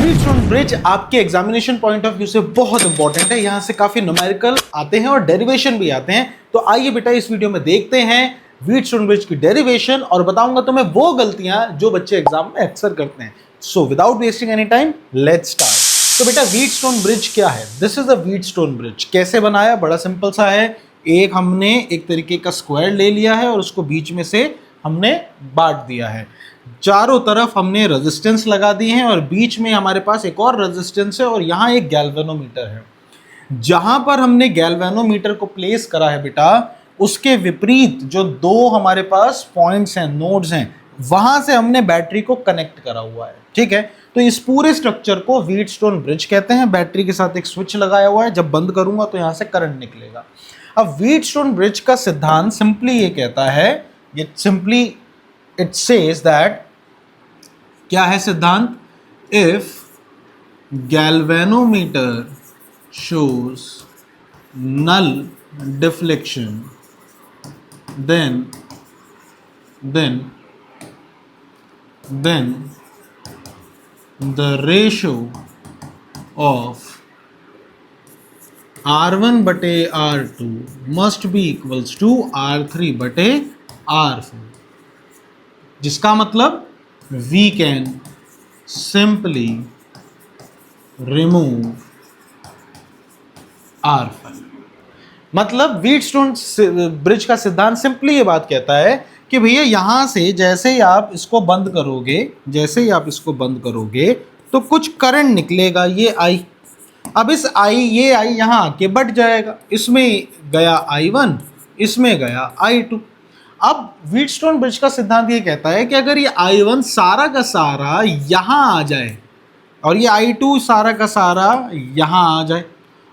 Wheatstone bridge आपके examination point of view से बहुत इंपॉर्टेंट है। यहाँ से काफी न्यूमेरिकल आते हैं और डेरिवेशन भी आते हैं। तो आइए बेटा इस वीडियो में देखते हैं व्हीटस्टोन ब्रिज की डेरिवेशन और बताऊंगा तुम्हें वो गलतियां जो बच्चे एग्जाम में अक्सर करते हैं। So without wasting any time let's start. तो बेटा व्हीटस्टोन ब्रिज क्या है? This is a Wheatstone bridge. कैसे बनाया? बड़ा सिंपल सा है। हमने एक तरीके का स्क्वायर ले लिया है और उसको बीच में से हमने बांट दिया है। चारों तरफ हमने रेजिस्टेंस लगा दी है और बीच में हमारे पास एक और रेजिस्टेंस है और यहाँ एक गैल्वेनोमीटर है। जहां पर हमने गैल्वेनोमीटर को प्लेस करा है बेटा, उसके विपरीत जो दो हमारे पास पॉइंट्स हैं, नोड्स हैं, वहां से हमने बैटरी को कनेक्ट करा हुआ है। ठीक है, तो इस पूरे स्ट्रक्चर को व्हीटस्टोन ब्रिज कहते हैं। बैटरी के साथ एक स्विच लगाया हुआ है, जब बंद करूंगा तो यहां से करंट निकलेगा। अब व्हीटस्टोन ब्रिज का सिद्धांत सिंपली ये कहता है, ये सिंपली इट सेज दैट, क्या है सिद्धांत? If galvanometer shows null deflection then the ratio of R1 बटे R2 must be equals to R3 बटे R4, जिसका मतलब we can simply remove R5। मतलब व्हीटस्टोन ब्रिज का सिद्धांत सिंपली ये बात कहता है कि भैया यहां से जैसे ही आप इसको बंद करोगे तो कुछ करंट निकलेगा, ये आई। अब इस ये आई यहां आके बट जाएगा, इसमें गया I1, इसमें गया I2। अब व्हीटस्टोन ब्रिज का सिद्धांत ये कहता है कि अगर ये I1 सारा का सारा यहां आ जाए और ये I2 सारा का सारा यहां आ जाए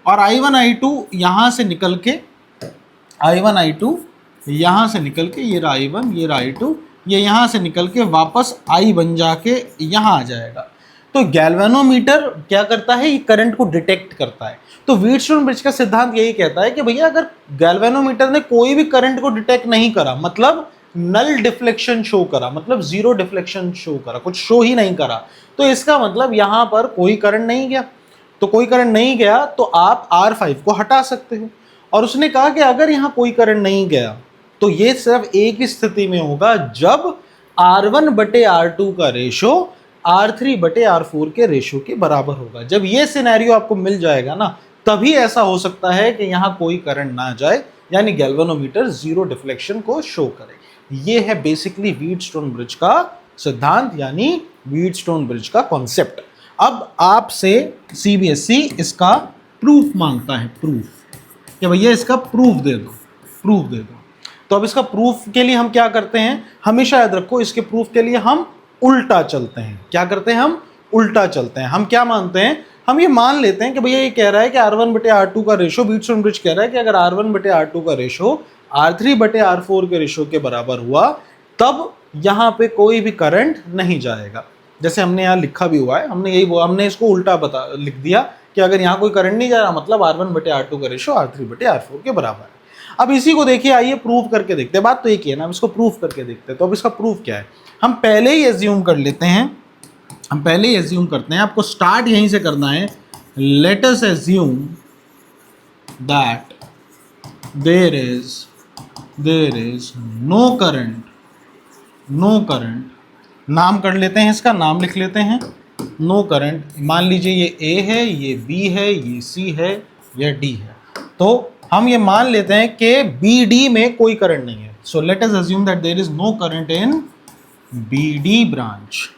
और I1 I2 यहाँ से निकल के ये रहा I1, ये रहा I2, ये यहाँ से निकल के वापस I बन जाके यहाँ आ जाएगा। तो गैल्वेनोमीटर क्या करता है? ये करंट को डिटेक्ट करता है। तो व्हीटस्टोन ब्रिज का सिद्धांत यही कहता है कि भैया अगर गैल्वेनोमीटर ने कोई भी करंट को डिटेक्ट नहीं करा, मतलब नल डिफ्लेक्शन शो करा, मतलब जीरो डिफ्लेक्शन शो करा, कुछ शो ही नहीं करा, तो इसका मतलब यहाँ पर कोई करंट नहीं गया। तो कोई करंट नहीं गया तो आप R5 को हटा सकते हो। और उसने कहा कि अगर यहाँ कोई करंट नहीं गया तो ये सिर्फ एक ही स्थिति में होगा, जब R1 बटे R2 का रेशो R3 बटे R4 के रेशो के बराबर होगा। जब ये सिनेरियो आपको मिल जाएगा ना, तभी ऐसा हो सकता है कि यहाँ कोई करंट ना जाए, यानी गैल्वेनोमीटर जीरो डिफ्लेक्शन को शो करे। ये है बेसिकली व्हीटस्टोन ब्रिज का सिद्धांत, यानी व्हीटस्टोन ब्रिज का कॉन्सेप्ट। अब आपसे CBSE इसका प्रूफ मांगता है, प्रूफ कि भैया इसका प्रूफ दे दो। तो अब इसका प्रूफ के लिए हम क्या करते हैं? हमेशा याद रखो, इसके प्रूफ के लिए हम उल्टा चलते हैं। क्या करते हैं? हम उल्टा चलते हैं। हम क्या मानते हैं? हम ये मान लेते हैं कि भैया ये कह रहा है कि R1 बटे R2 का रेशो, व्हीटस्टोन ब्रिज कह रहा है कि अगर R1 बटे R2 का रेशो R3 बटे R4 के रेशो के बराबर हुआ, तब यहाँ पे कोई भी करंट नहीं जाएगा। जैसे हमने यहाँ लिखा भी हुआ है, हमने इसको उल्टा लिख दिया कि अगर यहाँ कोई करंट नहीं जा रहा, मतलब R1 बटे R2 का रेशो R3 बटे R4 के बराबर है। अब इसी को देखिए, आइए प्रूफ करके देखते हैं। बात तो एक ही है ना, हम इसको प्रूफ करके देखते हैं। तो अब इसका प्रूफ क्या है? हम पहले ही एज्यूम कर लेते हैं, आपको स्टार्ट यहीं से करना है। Let us assume that there is no current. नाम कर लेते हैं, इसका नाम लिख लेते हैं, नो करंट। मान लीजिए ये A है, ये B है, ये C है, ये D है। तो हम ये मान लेते हैं कि BD में कोई करंट नहीं है। So let us assume that there is no current in BD branch.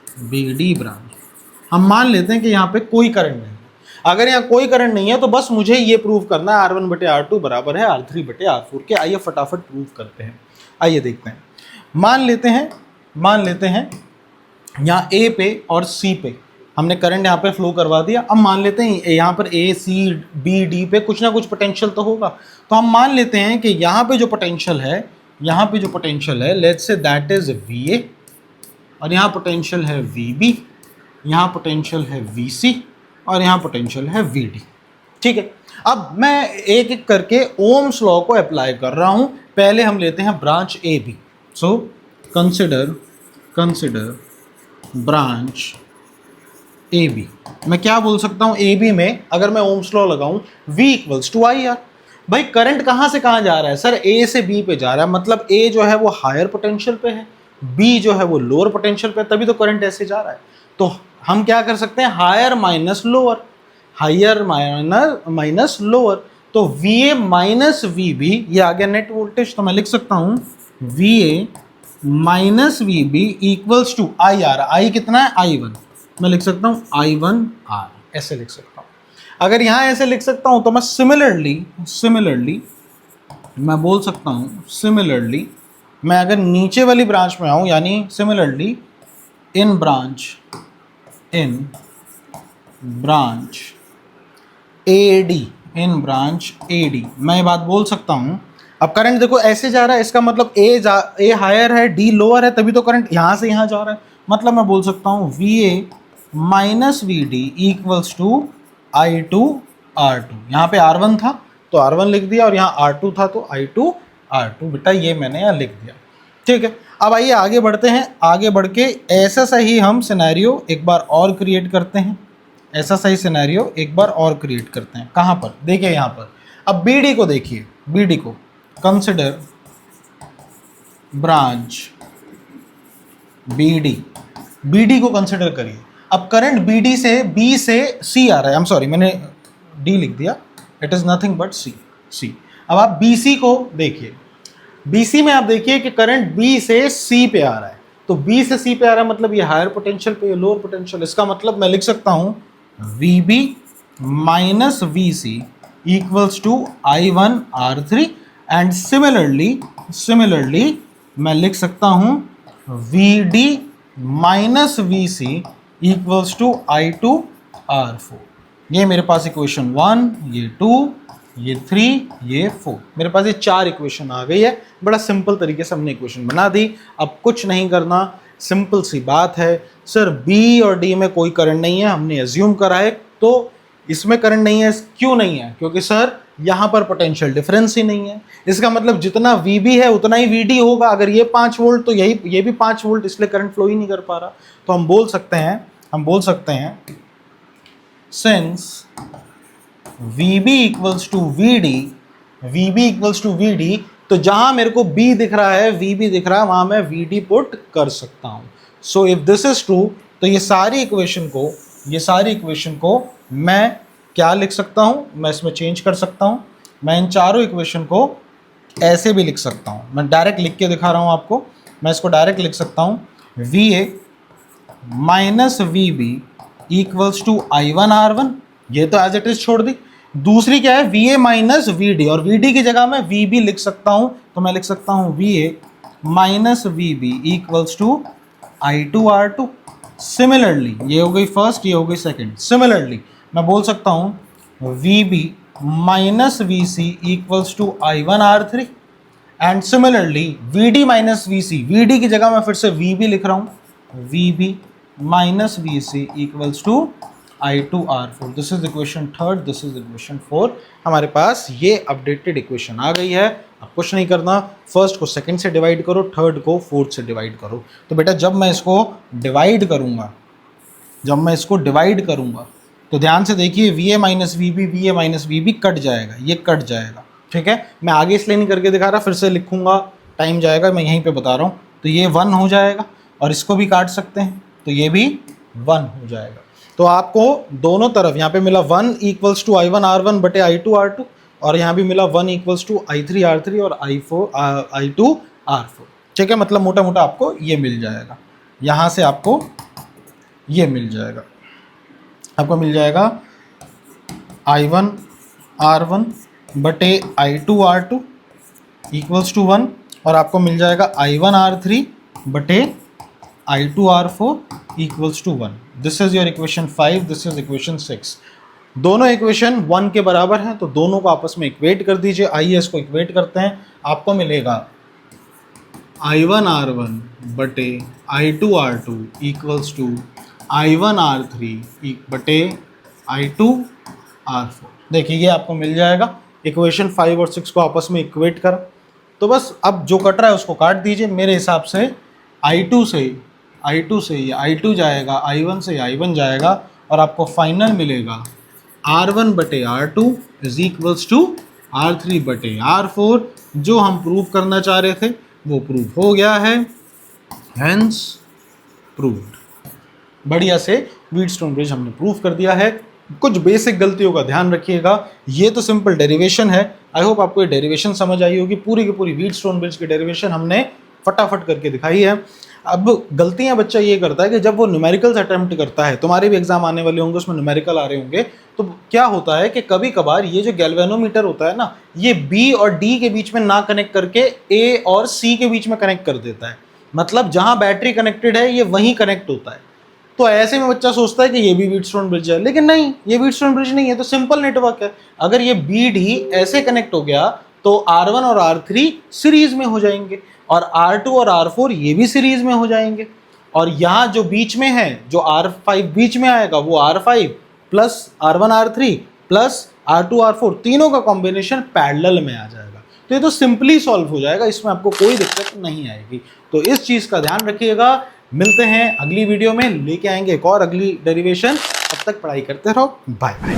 हम मान लेते हैं कि यहाँ पे कोई करंट नहीं है। अगर यहाँ कोई करंट नहीं है तो बस मुझे ये प्रूव करना है R1 बटे R2 बराबर है R3 बटे R4 के। आइए फटाफट प्रूव करते हैं। आइए देखते हैं। मान लेते हैं यहाँ A पे और C पे हमने करंट यहाँ पे फ्लो करवा दिया। अब मान लेते हैं यहाँ पर A, C, B, D पे कुछ ना कुछ पोटेंशियल तो होगा। तो हम मान लेते हैं कि यहाँ पे जो पोटेंशियल है, let's say that is VA, और यहाँ पोटेंशियल है VB, यहाँ पोटेंशियल है VC, और यहाँ पोटेंशियल है VD। ठीक है, अब मैं एक एक करके ओम्स लॉ को अप्लाई कर रहा हूँ। पहले हम लेते हैं branch AB। So consider branch A B, मैं क्या बोल सकता हूँ ए बी में, अगर मैं ओम्स लॉ लगाऊं V equals to I R. भाई करंट कहाँ से कहाँ जा रहा है सर, ए से बी पे जा रहा है, मतलब ए जो है वो हायर पोटेंशियल पे है, बी जो है वो लोअर पोटेंशियल पे, तभी तो करंट ऐसे जा रहा है। तो हम क्या कर सकते हैं, higher minus lower, higher minus lower, तो V A minus V B, ये आ गया नेट वोल्टेज। तो मैं लिख सकता हूँ V A minus V B equals to I R, I कितना है आई वन, मैं लिख सकता हूँ आई वन आर, ऐसे लिख सकता हूँ। अगर यहाँ ऐसे लिख सकता हूँ तो मैं सिमिलरली मैं बोल सकता हूँ, सिमिलरली मैं अगर नीचे वाली ब्रांच में आऊँ, यानी similarly in branch AD, in branch AD, मैं ये बात बोल सकता हूँ। अब करंट देखो ऐसे जा रहा है, इसका मतलब ए हायर है डी लोअर है, तभी तो करंट यहाँ से यहाँ जा रहा है। मतलब मैं बोल सकता हूँ V A minus V D equals to I two R two. यहाँ पे आर वन था तो आर वन लिख दिया, और यहाँ आर टू था तो आई टू आर टू, बेटा ये मैंने यहाँ लिख दिया। ठीक है, अब आइए आगे बढ़ते हैं। आगे बढ़ के ऐसा सही हम सिनेरियो एक बार और क्रिएट करते हैं, ऐसा सही सिनेरियो एक बार और क्रिएट करते हैं। कहाँ पर, देखिए यहाँ पर। अब बी डी को देखिए, बी डी को कंसिडर ब्रांच बी डी को कंसिडर करिए। अब करंट बी डी से बी से सी आ रहा है, आई एम सॉरी मैंने डी लिख दिया, इट इज़ नथिंग बट सी। अब आप बी सी को देखिए, बी सी में आप देखिए कि करंट बी से सी पे आ रहा है, तो बी से सी पे आ रहा है मतलब ये हायर पोटेंशियल पे, ये लोअर पोटेंशियल। इसका मतलब मैं लिख सकता हूँ V B minus V C equals to I one R three, and similarly मैं लिख सकता हूँ V D minus V C equals to I two R four. ये मेरे पास इक्वेशन 1, ये 2, ये 3, ये 4, मेरे पास ये 4 इक्वेशन आ गई है। बड़ा सिंपल तरीके से हमने इक्वेशन बना दी। अब कुछ नहीं करना, सिंपल सी बात है सर, बी और डी में कोई करंट नहीं है, हमने एज्यूम करा है, तो इसमें करंट नहीं है। क्यों नहीं है, क्योंकि सर यहाँ पर पोटेंशियल डिफरेंस ही नहीं है। इसका मतलब जितना वी है उतना ही वी होगा। अगर ये 5 वोल्ट तो ये भी 5 वोल्ट, इसलिए करंट फ्लो ही नहीं कर पा रहा। तो हम बोल सकते हैं since VB equals to V D, तो जहां मेरे को B दिख रहा है, VB दिख रहा है, वहां मैं VD पुट कर सकता हूं। So if this is true, तो ये सारी इक्वेशन को मैं क्या लिख सकता हूं, मैं इसमें चेंज कर सकता हूं। मैं इन चारों इक्वेशन को ऐसे भी लिख सकता हूं, मैं डायरेक्ट लिख के दिखा रहा हूं आपको। मैं इसको डायरेक्ट लिख सकता हूं VA minus VB equals to I1 R1, ये तो एज इट इज छोड़ दी। दूसरी क्या है, VA माइनस VD, और VD की जगह मैं VB लिख सकता हूं, तो मैं लिख सकता हूं VA minus VB equals to I2 R2। Similarly ये हो गई फर्स्ट, ये हो गई सेकंड। सिमिलरली मैं बोल सकता हूं VB minus VC equals to I1 R3, and similarly VD minus VC, VD की जगह मैं फिर से VB लिख रहा हूं, VB minus VC equals to I2 R4। This is equation 3, this is equation 4। हमारे पास ये अपडेटेड इक्वेशन आ गई है। अब कुछ नहीं करना, फर्स्ट को सेकंड से डिवाइड करो, थर्ड को फोर्थ से डिवाइड करो। तो बेटा जब मैं इसको डिवाइड करूँगा तो ध्यान से देखिए, VA माइनस VB कट जाएगा, ये कट जाएगा। ठीक है, मैं आगे इसलिए नहीं करके दिखा रहा, फिर से लिखूंगा टाइम जाएगा, मैं यहीं पे बता रहा हूँ। तो ये 1 हो जाएगा, और इसको भी काट सकते हैं, तो ये भी 1 हो जाएगा। तो आपको दोनों तरफ यहाँ पे मिला 1 इक्वल्स टू I1 R1 बटे I2 R2, और यहाँ भी मिला 1 इक्वल्स टू I3 R3 और I2 R4। ठीक है, मतलब मोटा मोटा आपको ये मिल जाएगा, यहाँ से आपको ये मिल जाएगा, आपको मिल जाएगा I1 R1 बटे I2 R2 इक्वल्स टू 1, और आपको मिल जाएगा I1 R3 बटे I2 R4 equals to 1। This is your equation 5, this is equation 6। दोनों इक्वेशन 1 के बराबर हैं, तो दोनों को आपस में इक्वेट कर दीजिए। आइए इसको इक्वेट करते हैं। आपको मिलेगा I1 R1 बटे I2 R2 equals to I1 R3 बटे I2 R4। देखिए ये आपको मिल जाएगा। इक्वेशन 5 और 6 को आपस में इक्वेट करा, तो बस अब जो कट रहा है उसको काट दीजिए। मेरे हिसाब से I2 से ये I2 जाएगा, I1 से I1 जाएगा, और आपको फाइनल मिलेगा R1/R2 is equals to R3/R4। जो हम प्रूव करना चाह रहे थे वो प्रूव हो गया है, हेंस प्रूव्ड। बढ़िया से व्हीटस्टोन ब्रिज हमने प्रूव कर दिया है। कुछ बेसिक गलतियों का ध्यान रखिएगा, ये तो सिंपल डेरिवेशन है। आई होप आपको ये डेरिवेशन समझ आई होगी। पूरी की पूरी व्हीटस्टोन ब्रिज की डेरिवेशन हमने फटाफट करके दिखाई है। अब गलतियां बच्चा ये करता है कि जब वो न्यूमेरिकल्स अटेम्प्ट करता है, तुम्हारे भी एग्जाम आने वाले होंगे, उसमें न्यूमेरिकल आ रहे होंगे, तो क्या होता है कि कभी कभार ये जो गैल्वेनोमीटर होता है ना, ये बी और डी के बीच में ना कनेक्ट करके ए और सी के बीच में कनेक्ट कर देता है। मतलब जहां बैटरी कनेक्टेड है ये वहीं कनेक्ट होता है। तो ऐसे में बच्चा सोचता है कि ये भी व्हीटस्टोन ब्रिज है, लेकिन नहीं, ये व्हीटस्टोन ब्रिज नहीं है, तो सिंपल नेटवर्क है। अगर ये बी डी ऐसे कनेक्ट हो गया तो R1 और R3 सीरीज में हो जाएंगे, और R2 और R4 ये भी सीरीज में हो जाएंगे। और यहाँ जो बीच में है, जो R5 बीच में आएगा, वो R5 plus R1 R3 plus R2 R4 तीनों का कॉम्बिनेशन पैरेलल में आ जाएगा। तो ये तो सिंपली सॉल्व हो जाएगा, इसमें आपको कोई दिक्कत नहीं आएगी। तो इस चीज़ का ध्यान रखिएगा। मिलते हैं अगली वीडियो में, लेके आएंगे एक और अगली डेरिवेशन। तब तक पढ़ाई करते रहो। Bye bye.